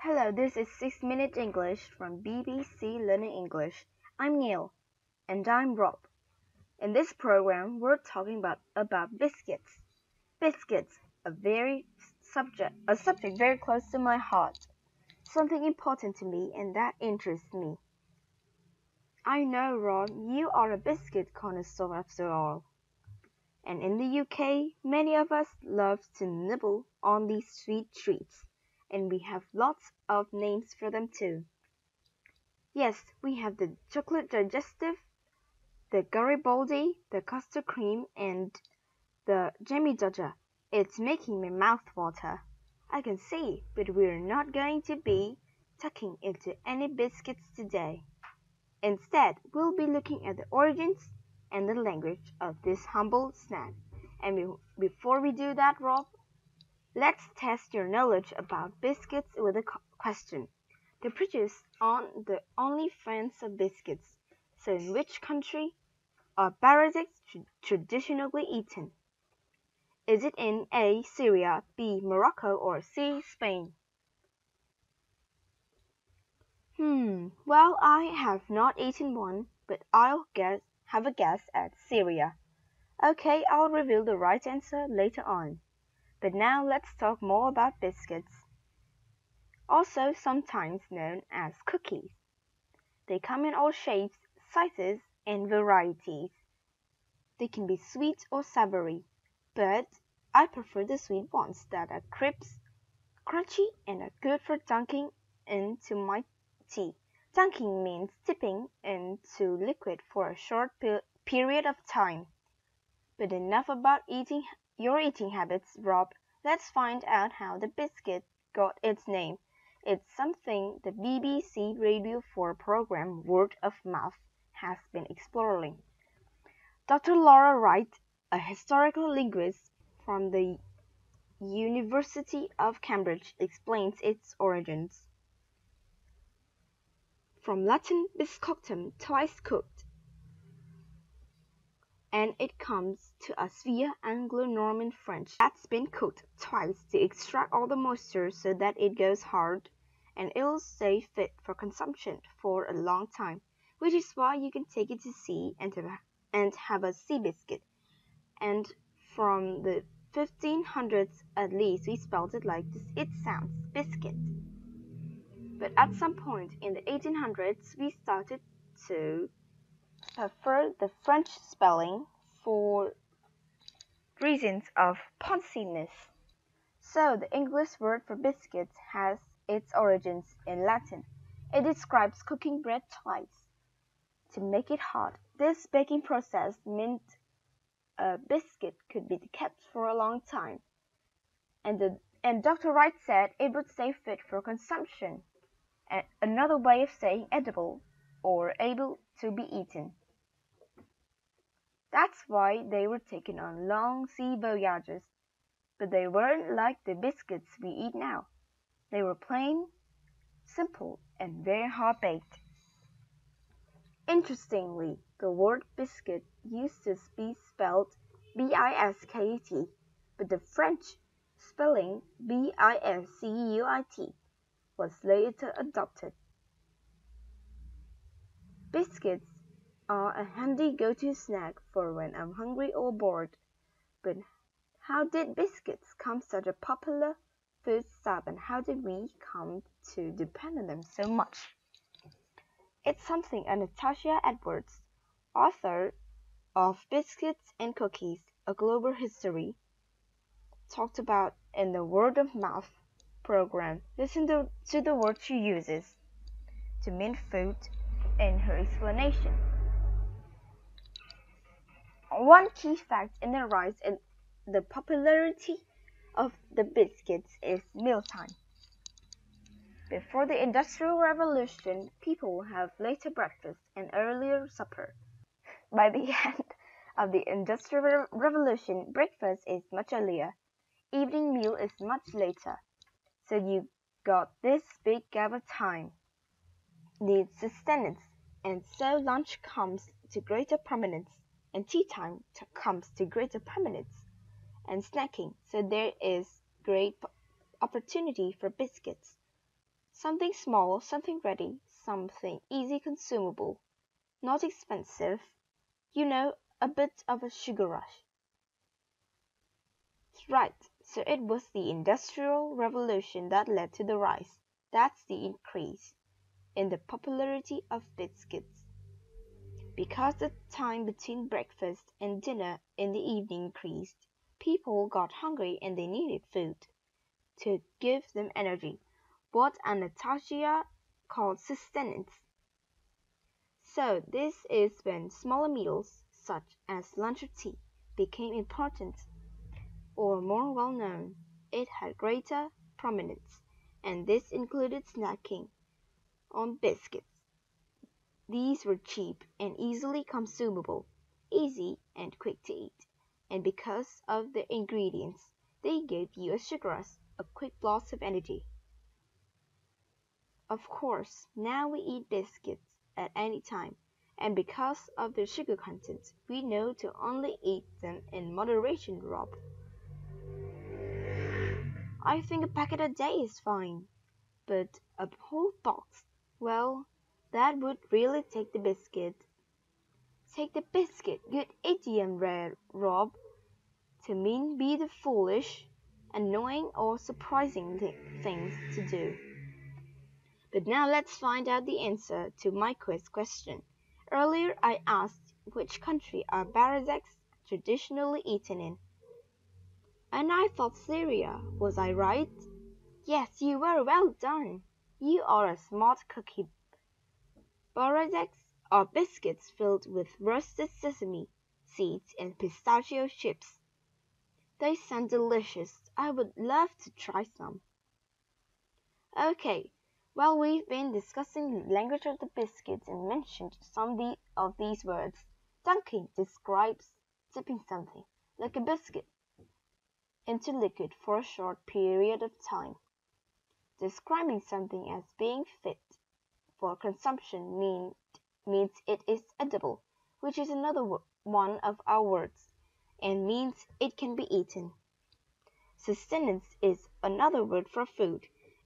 Hello, this is 6 Minute English from BBC Learning English. I'm Neil. And I'm Rob. In this program, we're talking about biscuits. Biscuits, a subject very close to my heart, something important to me and that interests me. I know, Rob, you are a biscuit connoisseur after all. And in the UK, many of us love to nibble on these sweet treats, and we have lots of names for them too. Yes, we have the chocolate digestive, the Garibaldi, the custard cream, and the Jammy Dodger. It's making my mouth water. I can see, but we're not going to be tucking into any biscuits today. Instead, we'll be looking at the origins and the language of this humble snack. And before we do that, Rob, let's test your knowledge about biscuits with a question. They're produced on the OnlyFans of biscuits. So in which country are Baradics traditionally eaten? Is it in A. Syria, B. Morocco, or C. Spain? Well, I have not eaten one, but have a guess at Syria. Okay, I'll reveal the right answer later on. But now let's talk more about biscuits. Also sometimes known as cookies. They come in all shapes, sizes, and varieties. They can be sweet or savory, but I prefer the sweet ones that are crisp, crunchy, and are good for dunking into my tea. Dunking means dipping into liquid for a short period of time. But enough about your eating habits, Rob. Let's find out how the biscuit got its name. It's something the BBC Radio 4 program Word of Mouth has been exploring. Dr. Laura Wright, a historical linguist from the University of Cambridge, explains its origins. From Latin biscoctum, twice cooked, and it comes to us via Anglo-Norman French that's been cooked twice to extract all the moisture so that it goes hard and it'll stay fit for consumption for a long time, which is why you can take it to sea and have a sea biscuit. And from the 1500s at least, we spelled it like this. It sounds biscuit. But at some point in the 1800s, we started to prefer the French spelling for reasons of ponciness. So the English word for biscuits has its origins in Latin. It describes cooking bread twice to make it hard. This baking process meant a biscuit could be kept for a long time. And Dr. Wright said it would stay fit for consumption. Another way of saying edible or able to be eaten. That's why they were taken on long sea voyages, but they weren't like the biscuits we eat now. They were plain, simple, and very hard-baked. Interestingly, the word biscuit used to be spelled B-I-S-K-U-T, but the French spelling B-I-S-C-U-I-T was later adopted. Biscuits are a handy go-to snack for when I'm hungry or bored. But how did biscuits become such a popular foodstuff, and how did we come to depend on them so much? It's something Natasha Edwards, author of Biscuits and Cookies, A Global History, talked about in the Word of Mouth program. Listen to the words she uses to mean food in her explanation. One key fact in the rise in the popularity of the biscuits is mealtime. Before the Industrial Revolution, people have later breakfast and earlier supper. By the end of the Industrial Revolution, breakfast is much earlier. Evening meal is much later. So you got this big gap of time, needs sustenance, and so lunch comes to greater prominence, and tea time comes to greater prominence, and snacking. So there is great opportunity for biscuits. Something small, something ready, something easy consumable, not expensive, a bit of a sugar rush. Right, so it was the Industrial Revolution that led to the rise, that's the increase, in the popularity of biscuits. Because the time between breakfast and dinner in the evening increased, people got hungry and they needed food to give them energy, what Anastasia called sustenance. So this is when smaller meals, such as lunch or tea, became important or more well known. It had greater prominence, and this included snacking on biscuits. These were cheap and easily consumable, easy and quick to eat, and because of the ingredients, they gave you a sugar rush, a quick blast of energy. Of course, now we eat biscuits at any time, and because of their sugar content, we know to only eat them in moderation, Rob. I think a packet a day is fine, but a whole box, well, that would really take the biscuit. Take the biscuit, good idiom, Rob, to mean be the foolish, annoying, or surprising things to do. But now let's find out the answer to my quiz question. Earlier I asked which country are barazaks traditionally eaten in. And I thought Syria. Was I right? Yes, you were. Well done. You are a smart cookie. Barazaks are biscuits filled with roasted sesame seeds and pistachio chips. They sound delicious. I would love to try some. Okay, well, we've been discussing the language of the biscuits and mentioned some of these words. Dunking describes dipping something, like a biscuit, into liquid for a short period of time. Describing something as being fit for consumption means it is edible, which is another one of our words, and means it can be eaten. Sustenance is another word for food,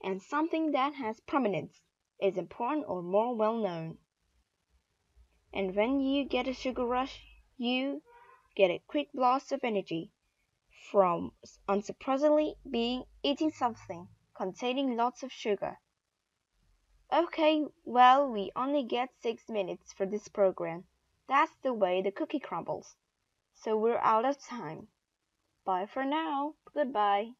and something that has prominence, is important or more well known. And when you get a sugar rush, you get a quick blast of energy from unsurprisingly being eating something containing lots of sugar. Okay, well, we only get 6 minutes for this program. That's the way the cookie crumbles. So we're out of time. Bye for now. Goodbye.